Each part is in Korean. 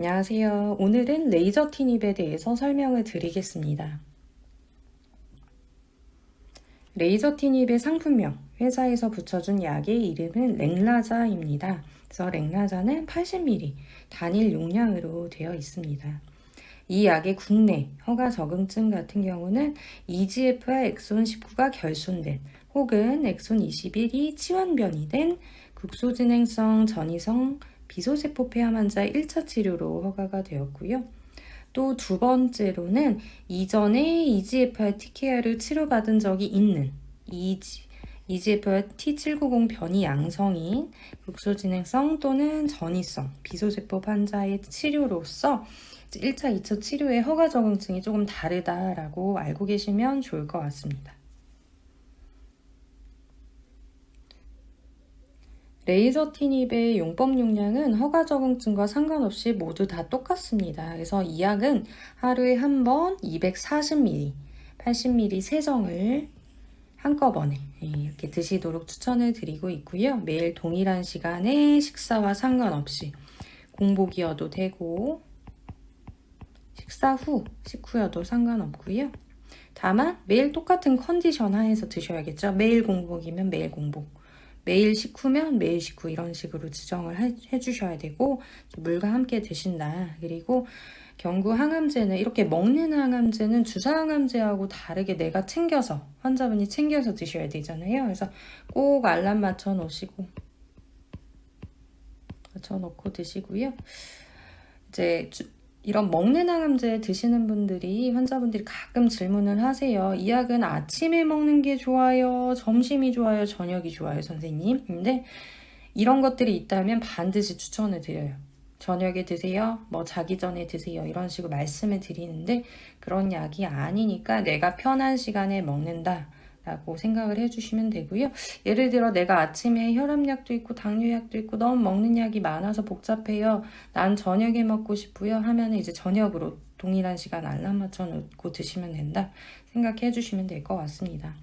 안녕하세요. 오늘은 레이저 티닙에 대해서 설명을 드리겠습니다. 레이저 티닙의 상품명, 회사에서 붙여준 약의 이름은 렉라자입니다. 그래서 렉라자는 80ml 단일 용량으로 되어 있습니다. 이 약의 국내 허가 적응증 같은 경우는 EGF와 엑손 19가 결손된 혹은 엑손 21이 치환변이 된 국소진행성 전이성 비소세포 폐암 환자 1차 치료로 허가가 되었고요. 또 두 번째로는 이전에 EGFR TKR을 치료받은 적이 있는 EGFR T790 변이 양성인 국소진행성 또는 전이성 비소세포 환자의 치료로서 1차, 2차 치료의 허가 적응증이 조금 다르다라고 알고 계시면 좋을 것 같습니다. 레이저 티닙의 용법 용량은 허가 적응증과 상관없이 모두 다 똑같습니다. 그래서 이 약은 하루에 한 번 240ml, 80ml 세정을 한꺼번에 이렇게 드시도록 추천을 드리고 있고요. 매일 동일한 시간에 식사와 상관없이 공복이어도 되고 식사 후, 식후여도 상관없고요. 다만 매일 똑같은 컨디션 하에서 드셔야겠죠. 매일 공복이면 매일 공복, 매일 식후면 매일 식후 이런 식으로 지정을 해주셔야 되고 물과 함께 드신다. 그리고 경구 항암제는 이렇게 먹는 항암제는 주사 항암제하고 다르게 내가 챙겨서 환자분이 챙겨서 드셔야 되잖아요. 그래서 꼭 알람 맞춰 놓으시고 맞춰놓고 드시고요. 이제 이런 먹는 항암제 드시는 분들이 환자분들이 가끔 질문을 하세요. 이 약은 아침에 먹는 게 좋아요? 점심이 좋아요? 저녁이 좋아요, 선생님? 근데 이런 것들이 있다면 반드시 추천을 드려요. 저녁에 드세요, 뭐 자기 전에 드세요, 이런 식으로 말씀을 드리는데 그런 약이 아니니까 내가 편한 시간에 먹는다 라고 생각을 해주시면 되고요. 예를 들어 내가 아침에 혈압약도 있고 당뇨약도 있고 너무 먹는 약이 많아서 복잡해요. 난 저녁에 먹고 싶고요 하면 이제 저녁으로 동일한 시간 알람 맞춰 놓고 드시면 된다 생각해 주시면 될 것 같습니다.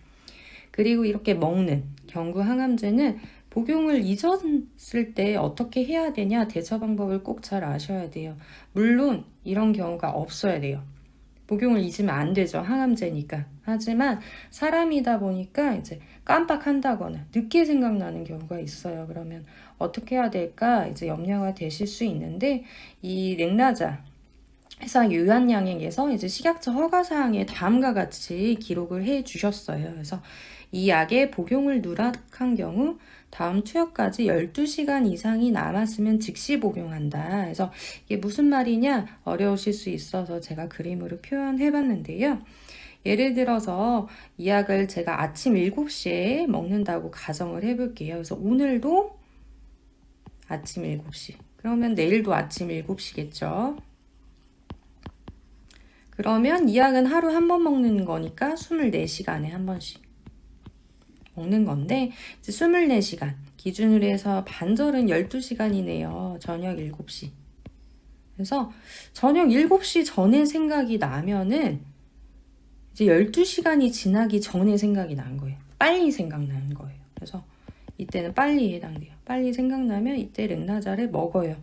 그리고 이렇게 먹는 경구 항암제는 복용을 잊었을 때 어떻게 해야 되냐 대처 방법을 꼭 잘 아셔야 돼요. 물론 이런 경우가 없어야 돼요. 복용을 잊으면 안 되죠. 항암제니까. 하지만 사람이다 보니까 이제 깜빡한다거나 늦게 생각나는 경우가 있어요. 그러면 어떻게 해야 될까? 이제 염려가 되실 수 있는데 이 렉라자 회사 유한양행에서 이제 식약처 허가사항에 다음과 같이 기록을 해 주셨어요. 그래서 이 약의 복용을 누락한 경우 다음 투여까지 12시간 이상이 남았으면 즉시 복용한다. 그래서 이게 무슨 말이냐 어려우실 수 있어서 제가 그림으로 표현해 봤는데요. 예를 들어서 이 약을 제가 아침 7시에 먹는다고 가정을 해볼게요. 그래서 오늘도 아침 7시. 그러면 내일도 아침 7시겠죠. 그러면 이 약은 하루 한 번 먹는 거니까 24시간에 한 번씩 먹는 건데 이제 24시간 기준으로 해서 반절은 12시간이네요. 저녁 7시. 그래서 저녁 7시 전에 생각이 나면은 이제 12시간이 지나기 전에 생각이 난 거예요. 빨리 생각나는 거예요. 그래서 이때는 빨리 해당돼요. 빨리 생각나면 이때 렉라자를 먹어요.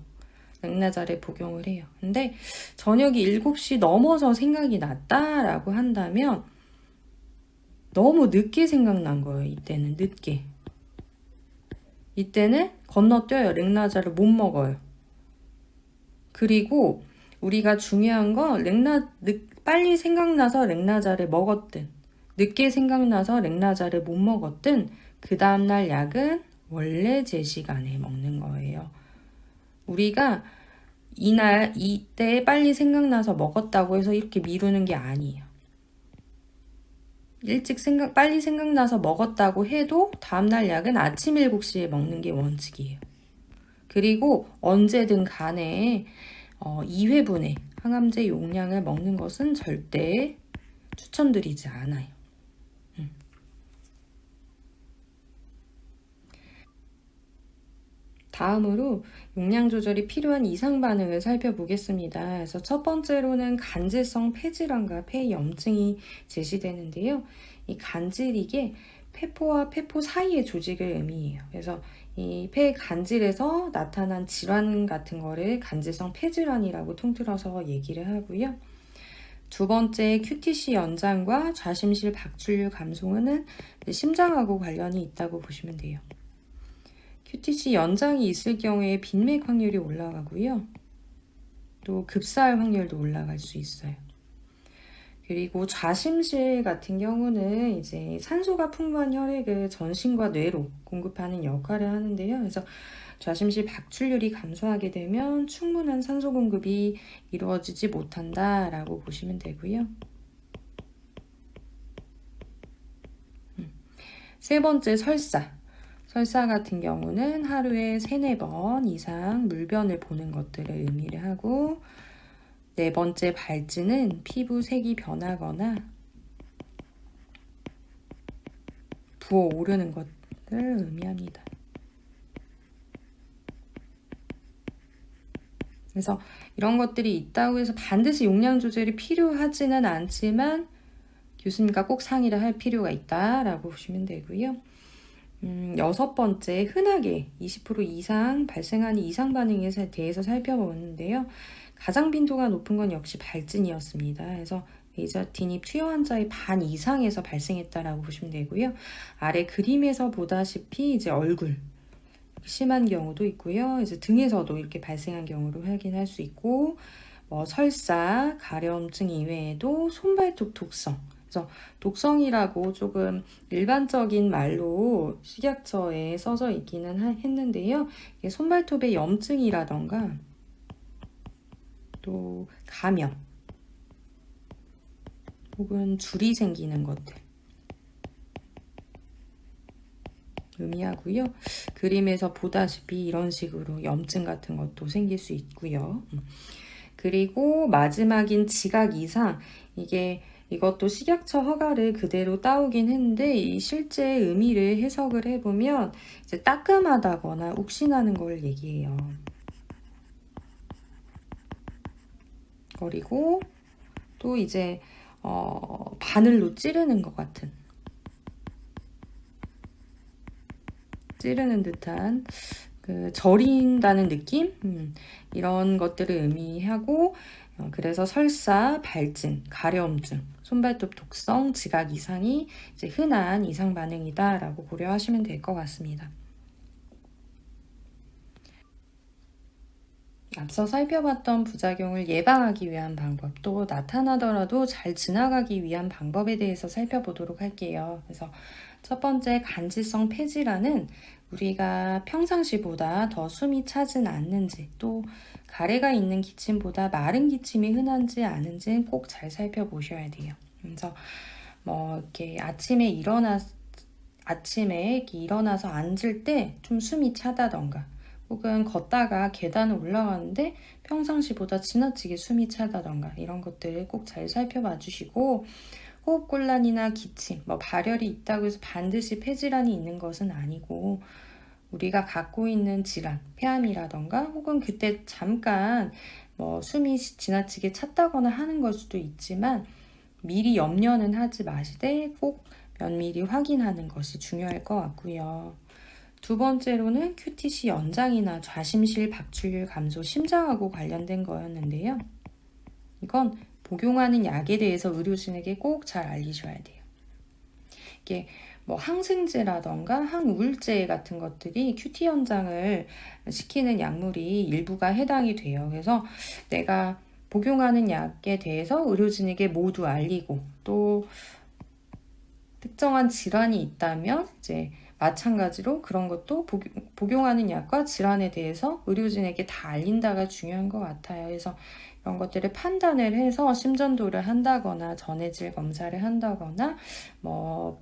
렉라자를 복용을 해요. 근데 저녁이 7시 넘어서 생각이 났다라고 한다면 너무 늦게 생각난 거예요. 이때는 늦게. 이때는 건너뛰어요. 렉라자를 못 먹어요. 그리고 우리가 중요한 건 빨리 생각나서 렉라자를 먹었든 늦게 생각나서 렉라자를 못 먹었든 그 다음날 약은 원래 제 시간에 먹는 거예요. 우리가 이때 빨리 생각나서 먹었다고 해서 이렇게 미루는 게 아니에요. 빨리 생각나서 먹었다고 해도 다음날 약은 아침 7시에 먹는 게 원칙이에요. 그리고 언제든 간에 2회분의 항암제 용량을 먹는 것은 절대 추천드리지 않아요. 다음으로 용량 조절이 필요한 이상 반응을 살펴보겠습니다. 그래서 첫 번째로는 간질성 폐질환과 폐염증이 제시되는데요. 이 간질이게 폐포와 폐포 사이의 조직을 의미해요. 그래서 이 폐 간질에서 나타난 질환 같은 거를 간질성 폐질환이라고 통틀어서 얘기를 하고요. 두 번째 QTC 연장과 좌심실 박출류 감소는 심장하고 관련이 있다고 보시면 돼요. QTC 연장이 있을 경우에 빈맥 확률이 올라가고요. 또 급사할 확률도 올라갈 수 있어요. 그리고 좌심실 같은 경우는 이제 산소가 풍부한 혈액을 전신과 뇌로 공급하는 역할을 하는데요. 그래서 좌심실 박출률이 감소하게 되면 충분한 산소 공급이 이루어지지 못한다라고 보시면 되고요. 세 번째 설사. 설사 같은 경우는 하루에 3-4번 이상 물변을 보는 것들을 의미를 하고, 네 번째 발진은 피부 색이 변하거나 부어오르는 것을 의미합니다. 그래서 이런 것들이 있다고 해서 반드시 용량 조절이 필요하지는 않지만 교수님과 꼭 상의를 할 필요가 있다라고 보시면 되고요. 여섯 번째, 흔하게 20% 이상 발생하는 이상 반응에 대해서 살펴보는데요. 가장 빈도가 높은 건 역시 발진이었습니다. 그래서 레이저틴입 투여 환자의 반 이상에서 발생했다라고 보시면 되고요. 아래 그림에서 보다시피 이제 얼굴 심한 경우도 있고요. 이제 등에서도 이렇게 발생한 경우를 확인할 수 있고, 설사, 가려움증 이외에도 손발톱 독성. 그래서 독성이라고 조금 일반적인 말로 식약처에 써져 있기는 했는데요. 이게 손발톱의 염증이라던가 또 감염 혹은 줄이 생기는 것들 의미하고요. 그림에서 보다시피 이런 식으로 염증 같은 것도 생길 수 있고요. 그리고 마지막인 지각 이상, 이것도 식약처 허가를 그대로 따오긴 했는데 이 실제 의미를 해석을 해보면 이제 따끔하다거나 욱신하는 걸 얘기해요. 그리고 또 이제 바늘로 찌르는 것 같은, 찌르는 듯한 저린다는 느낌? 이런 것들을 의미하고, 그래서 설사, 발진, 가려움증, 손발톱 독성, 지각 이상이 이제 흔한 이상 반응이다라고 고려하시면 될 것 같습니다. 앞서 살펴봤던 부작용을 예방하기 위한 방법, 또 나타나더라도 잘 지나가기 위한 방법에 대해서 살펴보도록 할게요. 그래서 첫 번째, 간질성 폐질환은 우리가 평상시보다 더 숨이 차진 않는지, 또 가래가 있는 기침보다 마른 기침이 흔한지 아닌지는 꼭 잘 살펴보셔야 돼요. 그래서 이렇게 아침에 이렇게 일어나서 앉을 때 좀 숨이 차다던가, 혹은 걷다가 계단을 올라가는데 평상시보다 지나치게 숨이 차다던가, 이런 것들을 꼭 잘 살펴봐 주시고, 호흡곤란이나 기침, 발열이 있다고 해서 반드시 폐질환이 있는 것은 아니고, 우리가 갖고 있는 질환, 폐암이라던가 혹은 그때 잠깐 숨이 지나치게 찼다거나 하는 걸 수도 있지만 미리 염려는 하지 마시되 꼭 면밀히 확인하는 것이 중요할 것 같고요. 두 번째로는 QTC 연장이나 좌심실 박출률 감소, 심장하고 관련된 거였는데요. 이건 복용하는 약에 대해서 의료진에게 꼭 잘 알리셔야 돼요. 이게 항생제라던가 항우울제 같은 것들이 QT 연장을 시키는 약물이 일부가 해당이 돼요. 그래서 내가 복용하는 약에 대해서 의료진에게 모두 알리고, 또 특정한 질환이 있다면 이제 마찬가지로 그런 것도 복용하는 약과 질환에 대해서 의료진에게 다 알린다가 중요한 것 같아요. 그래서 이런 것들을 판단을 해서 심전도를 한다거나 전해질 검사를 한다거나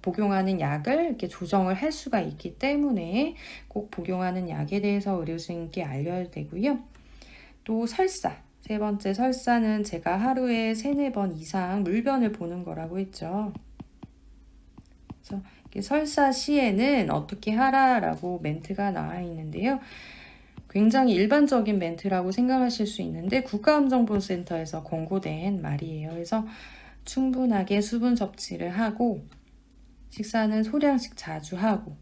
복용하는 약을 이렇게 조정을 할 수가 있기 때문에 꼭 복용하는 약에 대해서 의료진께 알려야 되고요. 또 설사, 세 번째 설사는 제가 하루에 3-4번 이상 물변을 보는 거라고 했죠. 그래서 설사 시에는 어떻게 하라라고 멘트가 나와 있는데요. 굉장히 일반적인 멘트라고 생각하실 수 있는데 국가암정보센터에서 권고된 말이에요. 그래서 충분하게 수분 섭취를 하고 식사는 소량씩 자주 하고,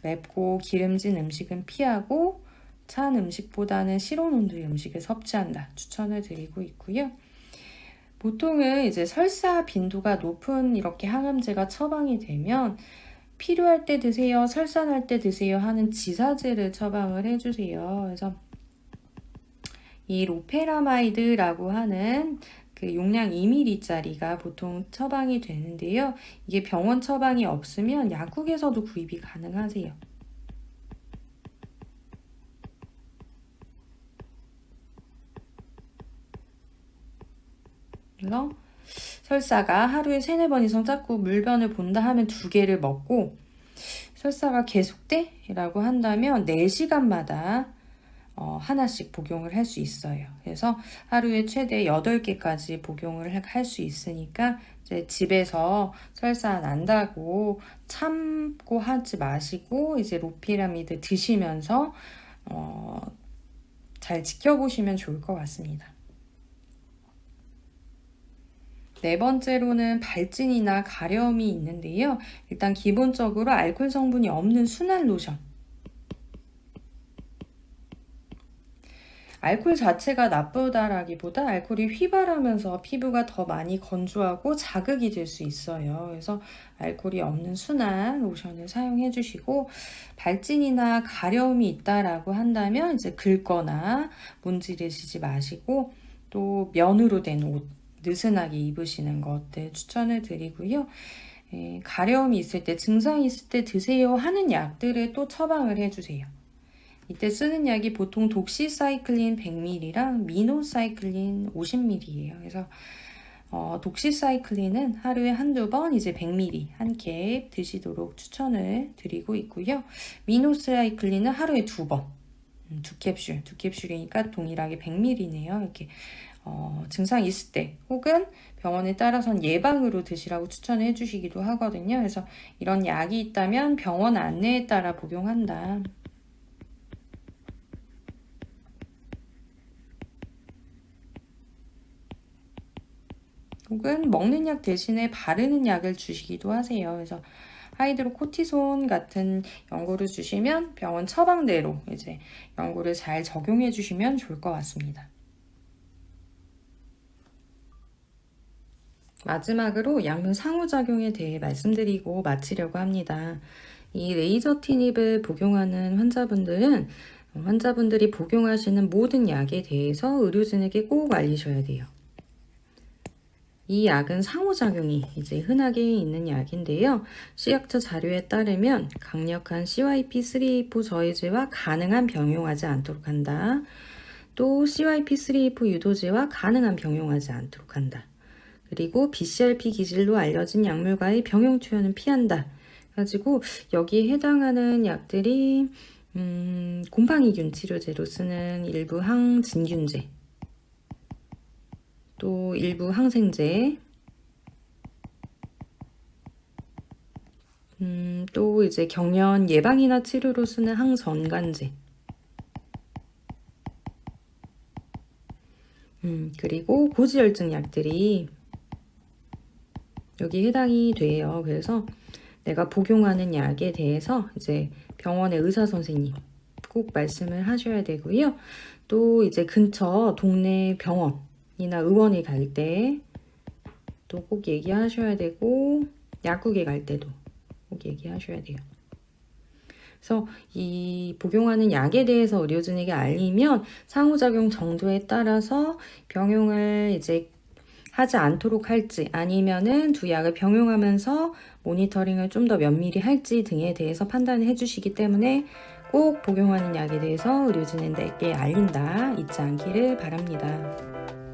맵고 기름진 음식은 피하고, 찬 음식보다는 실온온도의 음식을 섭취한다. 추천을 드리고 있고요. 보통은 이제 설사 빈도가 높은 이렇게 항암제가 처방이 되면 필요할 때 드세요, 설사날 때 드세요 하는 지사제를 처방을 해주세요. 그래서 이 로페라마이드라고 하는 그 용량 2ml짜리가 보통 처방이 되는데요. 이게 병원 처방이 없으면 약국에서도 구입이 가능하세요. 그래서 설사가 하루에 3-4번 이상 자꾸 물변을 본다 하면 2개를 먹고, 설사가 계속돼? 라고 한다면 4시간마다 하나씩 복용을 할 수 있어요. 그래서 하루에 최대 8개까지 복용을 할 수 있으니까 이제 집에서 설사 난다고 참고 하지 마시고 이제 로피라미드 드시면서 잘 지켜보시면 좋을 것 같습니다. 4번째로는 발진이나 가려움이 있는데요. 일단 기본적으로 알코올 성분이 없는 순한 로션. 알코올 자체가 나쁘다라기보다 알코올이 휘발하면서 피부가 더 많이 건조하고 자극이 될 수 있어요. 그래서 알코올이 없는 순한 로션을 사용해 주시고, 발진이나 가려움이 있다라고 한다면 이제 긁거나 문지르시지 마시고, 또 면으로 된 옷 느슨하게 입으시는 것들 추천을 드리고요. 가려움이 있을 때, 증상이 있을 때 드세요 하는 약들을 또 처방을 해주세요. 이때 쓰는 약이 보통 독시사이클린 100ml랑 미노사이클린 50ml예요. 그래서 독시사이클린은 하루에 1-2번 이제 100ml 한 캡 드시도록 추천을 드리고 있고요. 미노사이클린은 하루에 2번, 2캡슐, 2캡슐이니까 동일하게 100ml네요. 이렇게 증상이 있을 때 혹은 병원에 따라서는 예방으로 드시라고 추천해 주시기도 하거든요. 그래서 이런 약이 있다면 병원 안내에 따라 복용한다. 혹은 먹는 약 대신에 바르는 약을 주시기도 하세요. 그래서 하이드로코티손 같은 연고를 주시면 병원 처방대로 이제 연고를 잘 적용해 주시면 좋을 것 같습니다. 마지막으로 약물 상호작용에 대해 말씀드리고 마치려고 합니다. 이 레이저티닙을 복용하는 환자분들이 복용하시는 모든 약에 대해서 의료진에게 꼭 알리셔야 돼요. 이 약은 상호작용이 이제 흔하게 있는 약인데요. 식약처 자료에 따르면 강력한 CYP3A4 저해제와 가능한 병용하지 않도록 한다. 또 CYP3A4 유도제와 가능한 병용하지 않도록 한다. 그리고 BCRP 기질로 알려진 약물과의 병용 투여는 피한다. 가지고 여기에 해당하는 약들이 곰팡이균 치료제로 쓰는 일부 항진균제, 또 일부 항생제, 또 이제 경련 예방이나 치료로 쓰는 항전간제, 그리고 고지혈증 약들이 여기 해당이 돼요. 그래서 내가 복용하는 약에 대해서 이제 병원의 의사 선생님 꼭 말씀을 하셔야 되고요. 또 이제 근처 동네 병원이나 의원에 갈 때 또 꼭 얘기하셔야 되고, 약국에 갈 때도 꼭 얘기하셔야 돼요. 그래서 이 복용하는 약에 대해서 의료진에게 알리면 상호작용 정도에 따라서 병용을 이제 하지 않도록 할지, 아니면은 두 약을 병용하면서 모니터링을 좀 더 면밀히 할지 등에 대해서 판단을 해주시기 때문에 꼭 복용하는 약에 대해서 의료진에게 알린다 잊지 않기를 바랍니다.